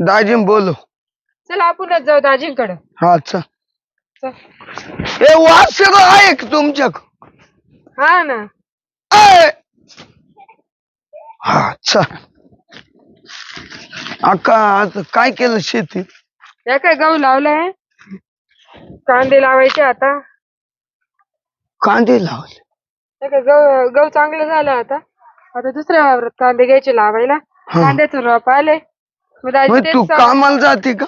दाजी बोलो. चल आपणच जाऊ दाजींकडे. हा चल. चल. ए वासर आहे का तुमच्याक? हा ना. हा चल. अक्का आता काय केलं शेतीत? या काय गहू लावलाय, कांदे लावायचे आता. कांदे लावले. या काय गहू चांगलं झालं आता. आता दुसऱ्या वावरात कांदे घ्यायचे लावायला. कांद्याचं रोप आले. मग दाजी मग तू कामाला जाते का?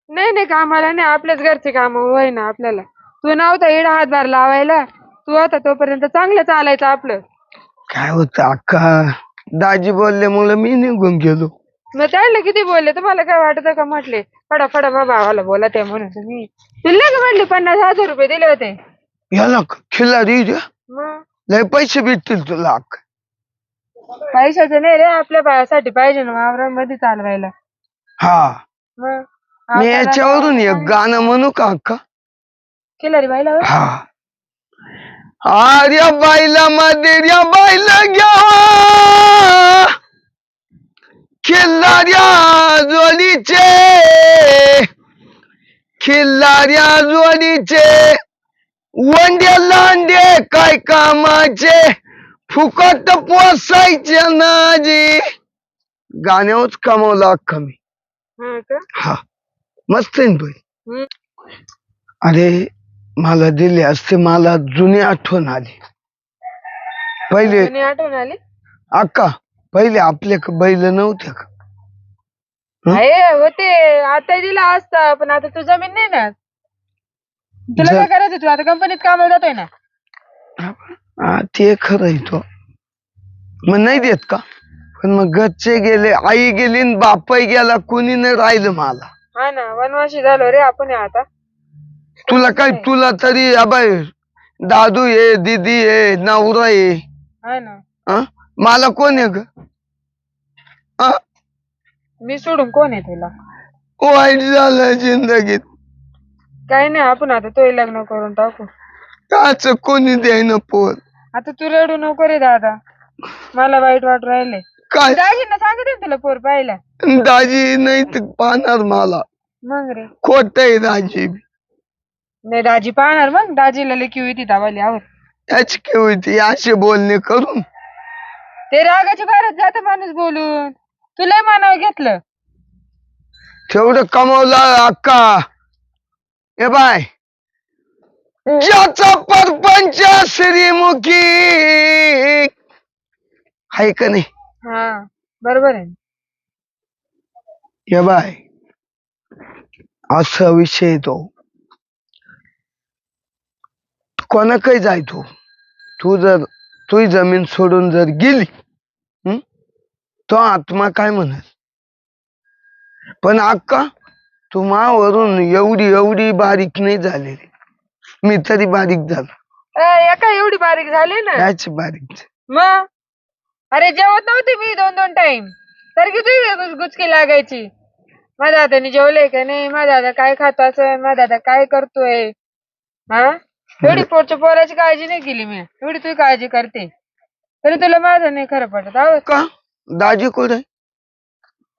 नाही कामाला नाही, आपल्याच घरचे काम होय ना आपल्याला. तू नव्हता इडा हातभार लावायला, तू होता तोपर्यंत चांगलं चालायचं आपलं. काय होत अक्का, दाजी मुळे मी निघून गेलो. मग त्याला किती बोलले, तुम्हाला काय वाटत का? म्हटले फडाफडा मग भावाला बोला ते म्हणून तुम्ही तुला का म्हटले 50,000 रुपये दिले होते. याला खिल्लारी द्या, मग लय पैसे भेटतील तुला अक्का. पैशाचं नाही रे, आपल्या बायासाठी पाहिजे ना वावरामध्ये चालवायला. हा मग मी याच्यावरून एक गाणं म्हणू का अक्का? खिलारी बाईला. हा. आर्या बाईला मदेर्या बाईला घ्या, खिल्लाऱ्या जोडीचे, खिल्लाऱ्या जोडीचे, वंडे लांडे काय कामाचे, फुकट पोसायचे नाजी. गाण्यावरच कमावला अख्खा मी. हा मस्त आहे ना. अरे मला दिले असते, मला जुनी आठवण आली. पहिले आठवण आली अक्का, पहिले आपल्या बैल नव्हत्या का? होते, आता दिला असता पण आता तू जमीन नाही ना. तुला काय करायचं, तू आता कंपनीत कामाला जातोय ना. हा ते खरं आहे तो. मग नाही देत का? पण मग घरचे गेले, आई गेली न बापाई गेला, कोणी नाही राहिलं मला. हा ना, वनवासी झालो रे आपण आता. तुला काय, तुला तरी अबाय दादू ये, दीदी ये, नवरा ये. हा ना. मला कोण आहे ग? मी सोडून कोण आहे तुला? वाईट झालं जिंदगीत. काही नाही, आपण आता तोही लग्न करून टाकू. काच कोणी द्यायना पोर. आता तू रडू नको रे दादा, मला वाईट वाटू राहिले. काय दाजींना सांगते तुला पोर पाहिला. दाजी नाही तर पाहणार मला. मग रे खोट आहे दाजी. नाही दाजी पाहणार, मग दाजीला लेखी होती दावाली आवर. याची की होती असे बोलणे करून. ते रागाच्या बाहेर जात माणूस बोलून. तुला मानावं घेतलं. तेवढं कमावलं अक्का. ए बाय, ज्याचा परपंच श्रीमुखी आहे का नाही? हा बरोबर आहे. हे बाय, असा विषय तो कोणाकडे जाय तू जर तुझी जमीन सोडून जर गेली, तो आत्मा काय म्हणत? पण अक्का, तू मावरून एवढी बारीक नाही झालेली. मी तरी बारीक झालो. एका एवढी बारीक झाली ना. याची बारीक. मग अरे जेवत नव्हती मी 2-2 टाइम, तर किती गुचकी लागायची. माझ्या दादानी जेवलंय का नाही, माझा दादा काय खातो असं, माझा दादा काय करतोय. हा एवढी पोराची काळजी नाही केली मी, एवढी तुझी काळजी करते. तरी तुला माझं नाही खरं पडत. का दाजी कुठे?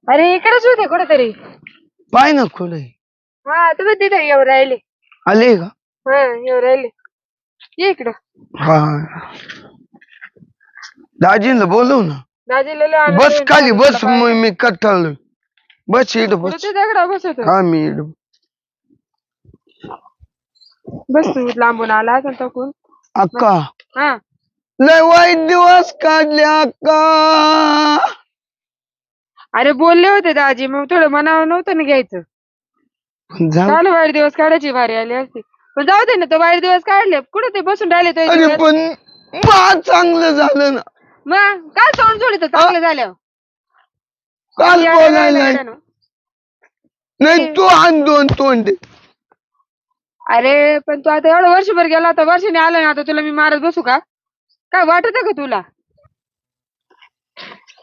अरे इकडेच होते कुठेतरी. पाय ना कुठे. हा तुम्ही तिथे येऊ राहिले. आले का? हा येऊ राहिले, ये इकडं. हा दाजीला बोलव ना. दाजीला बस खाली बस, मी कटाळलोय. बस इड बस. बसत हा मी इड बस. तू लांबून आला असं टाकून. अक्का, हा लय वाईट दिवस काढले अक्का. अरे बोलले होते दाजी, मग थोडं मनावर नव्हतं ना घ्यायचं. चालू वाईट दिवस काढायची भारी आली असती, पण जाऊ दे ना. तो वाईट दिवस काढले, कुठे ते बसून राहिले तो. अरे पण चांगलं झालं ना. मग काय तोंड सोडित चांगलं झालं. काल बोलायला नाही तू आण 2 तोंड. अरे पण तू आता एवढं वर्षभर गेला, आता वर्षाने आला ना, आता तुला मी मारत बसू का? काय वाटत का तुला?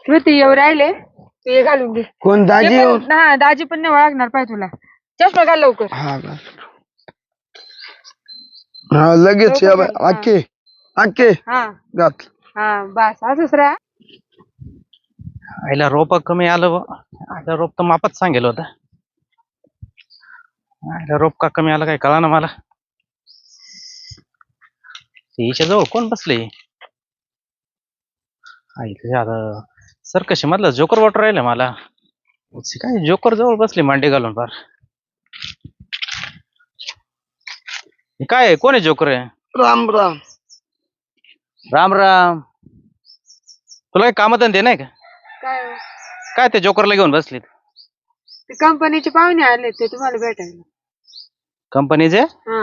ती येऊ राहिले, ते घालून घे. कोण दाजी? हा दाजी पण नाही ओळखणार पाहिजे तुला. चष्मा घाल लवकर. हा लगेच आके आके. हा घात. हा बस असंच रा. आईला रोप कमी आलं. आता रोप तर मापात सांगेल होता. रोप का कमी आला काय कळा ना मला. हिच्या जवळ कोण बसले? आता सर कशी मधला जोकर वाटर राहिलं मला. काय जोकर जवळ बसली मांडी घालून फार. काय कोण आहे जोकर आहे? राम राम. राम राम. तुला काही कामधंदे नाही का? काय हो? काय ते जोकरला घेऊन बसलीत? ते कंपनीचे पाहुणे आले ते तुम्हाला भेटायला. कंपनीचे हा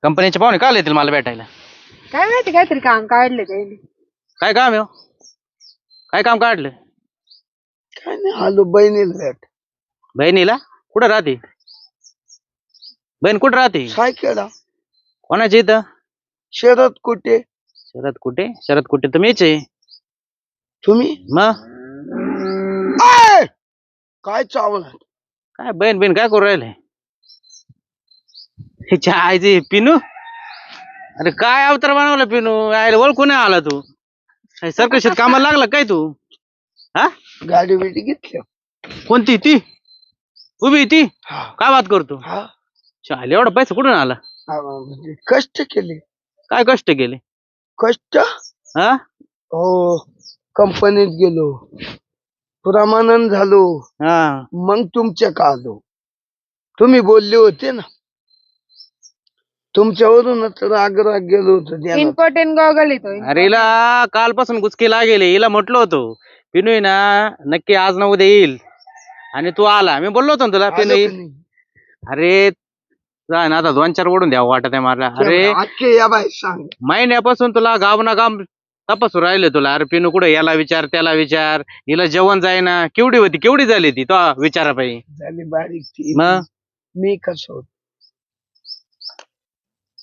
कंपनीचे पाहुणे का आले येतील मला भेटायला? काय माहिती काहीतरी काम काढले त्यांनी. काय काम आहे हो? काय काम काढलं? काय नाही आलो बहिणीला भेट. बहिणीला कुठं राहते? बहीण कुठं राहते? सायकेला. कोणाची इथं? शरद कुठे? शरद कुठे? शरद कुठे तर मीच आहे. तुम्ही मग आय! काय चावला? काय बहीण बहीण काय करू राहिले? हिच्या आईची पिनू. अरे काय अवतार बनवलं पिनू? आईला ओळखू नाही आला तू. सरकशीत कामाला लागला काय तू? हा गाडी बिडी घेतली. कोणती ती? उभी ती? हा काय बात करतो? हा. चाल एवढा पैसा कुठून आला? म्हणजे कष्ट केले. काय कष्ट केले? कष्ट हा हो. कंपनीत गेलो, प्रमाणन झालो, हा मग तुमच्या का आलो. तुम्ही बोलले होते ना, तुमच्यावरूनच राग गेलो होतो ध्यानात. इम्पॉर्टंट गॉगल येतो. अरे हिला कालपासून गुचकी लागेल. हिला म्हटलं होतं पिनू आहे ना नक्की आज ना उद्या येईल आणि तू आला. मी बोललो होतो ना तुला पिनू आलो का येईल. नाही? अरे जा ना आता 2-4 ओढून द्यावं वाटत आहे मला. अरे अख्खे या बाई सांग. महिन्यापासून तुला गाव ना गाव तपासू राहिले तुला. अरे पिनू कुठे? याला विचार त्याला विचार. हिला जेवण जाईना. केवढी होती केवढी झाली ती तो विचारा पाहिजे. झाली बारीक ती. मग मी कसं होत.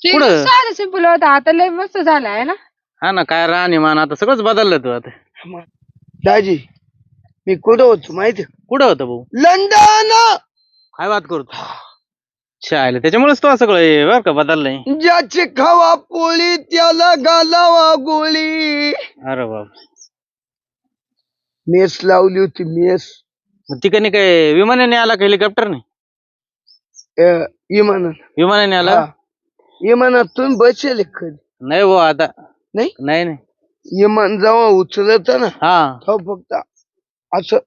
पुढं? साधं सिंपल होता आता लय मस्त झाला आहे ना. हा ना काय राहणीमान आता सगळंच बदललं तू आता. दाजी मी कुठं होतो माहिती? कुठं होतं भाऊ? लंडन. काय बात करतो? चालेल त्याच्यामुळेच तो सगळं हे बरं का बदललंय. ज्याची खावा पोळी त्याला घालावा गोळी. अरे बाप. मेस लावली होती मेस. मग तिकडे काय विमानाने आला का हेलिकॉप्टरने? इमानात. विमानाने आला? इमानात तुम्ही बसेल कधी? नाही भाऊ आता नाही. नाही नाही. इमान जेव्हा उचलत ना हा तेव्हा फक्त असं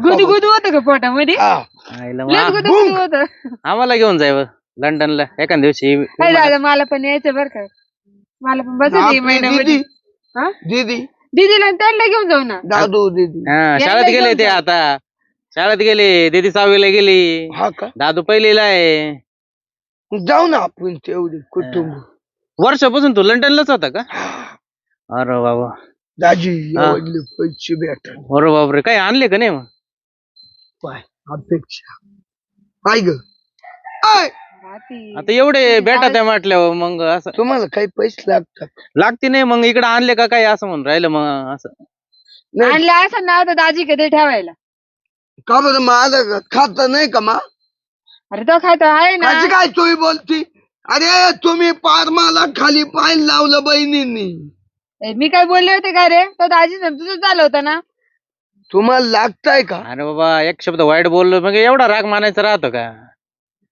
गुदू गुदू होतं का पोटामध्ये? आईला लय मग गुदू गुदू होतं. आम्हाला घेऊन जाय लंडनला एखाद्या दिवशी. काय दादा मला पण यायचं बरं का. मला पण बसायचं महिन्यामध्ये. हा दीदी दीदीला आणि त्यांना घेऊन जाऊ ना. दादू दीदी. हा शाळेत यायला गेले घेऊन ते जा. आता. शाळेत गेले. दीदी 6वीला गेली. हा का? दादू पहिलीला आहे. जाऊ ना आपण तेवढे कुटुंब. वर्षापासून तू लंडनलाच होता का? अरे बाबा. दाजी हा. एवढले पैसे भेटत बरोबर बापरे. काय आणले का नाही मग? पाय अपेक्षा. काय ग? आय! आता एवढे भेटत आहे म्हटल्यावर मग असं तुम्हाला काही पैसे लागतात? लागते नाही मग इकडे आणले का काय असं म्हणून राहिलं मग असं. नाही आणलं असं ना आता दाजी कधी ठेवायला. का बरं माझं खात नाही का मा? अरे तो खातो आहे ना. माझी काय तुम्ही बोलती? अरे तुम्ही पार मला खाली पाय लावलं बहिणींनी. मी काय बोलले होते का रे? तो दाजी तुझं झालं होतं ना. तुम्हाला लागताय का? अरे बाबा एक शब्द वाईट बोललो मग एवढा राग मानायचा राहतो का?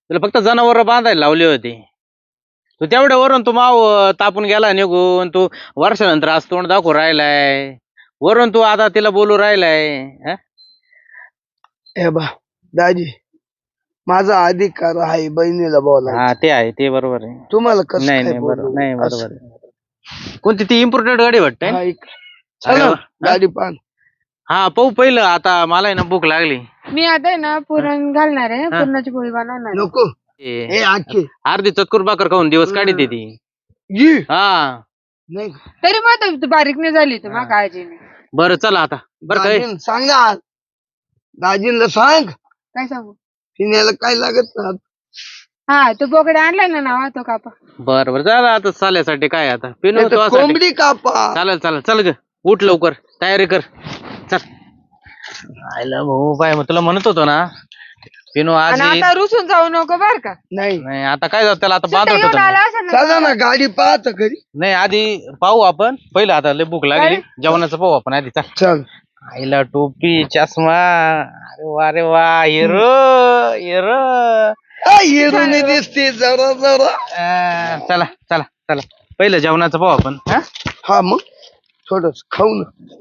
तुला फक्त जनावर बांधायला लावली होती. तू तेवढ्यावरून तू माव तापून गेला निघून. तू वर्षानंतर आज तोंड दाखवू राहिलाय. वरून तू आता तिला बोलू राहिलाय. हा? हे बा दाजी माझा अधिकार आहे बहिणीला बोलायचा. हा ते आहे ते बरोबर आहे. तुम्हाला कसं नाही काय नाही बरोबर बोलू? नाही असं. बरोबर आहे. कोणती ती इम्पोर्टेड गाडी वाटतंय? हा, ऐक. चला अरे वा. गाडी पान. हा पाहू पहिलं आता मला आहे ना भूक लागली. मी आता आहे ना पुरण घालणार आहे. हा. पुरणाची पोळी बनवणार आहे. नको ए, हे आखे अर्धी चतकुर भाकर खाऊन दिवस काढते ती. ये हा नाही तरी मग तू बारीक नाही झाली तू मा काळजी नाही. बरं चला आता. बरं काय दाजींना सांग ना. दाजींना सांग काय सांगू? पिण्याला काय लागत ना. हा तू बोकडे आणलाय ना नावा तो कापा. बरं बरं चला आता चाल्यासाठी काय आता पिनू नाही तर तुझ्यासाठी. कोंबडी कापा. चालेल चालेल चल ग उठ लवकर तयारी कर चल. आयला भाऊ बाय मग तुला म्हणत होतो ना पिनू आज आणि येईल. आता रुसून जाऊ नको बर का. नाही नाही आता काय जात त्याला आता सुट्ट्या बांधवत घेऊन होतो आला मी. असेल ना. चला ना गाडी पाहत घरी. नाही आधी पाहू आपण पहिलं आता लय भूक लागली काय? जेवणाचं पाहू आपण आधी चल. चल आईला टोपी चष्मा. अरे वा हिरो हिरो. हिरोने दिसते जरा जरा. चला चला चला पहिलं जेवणाचं पाहू आपण. हा मग थोडस खाऊ ना.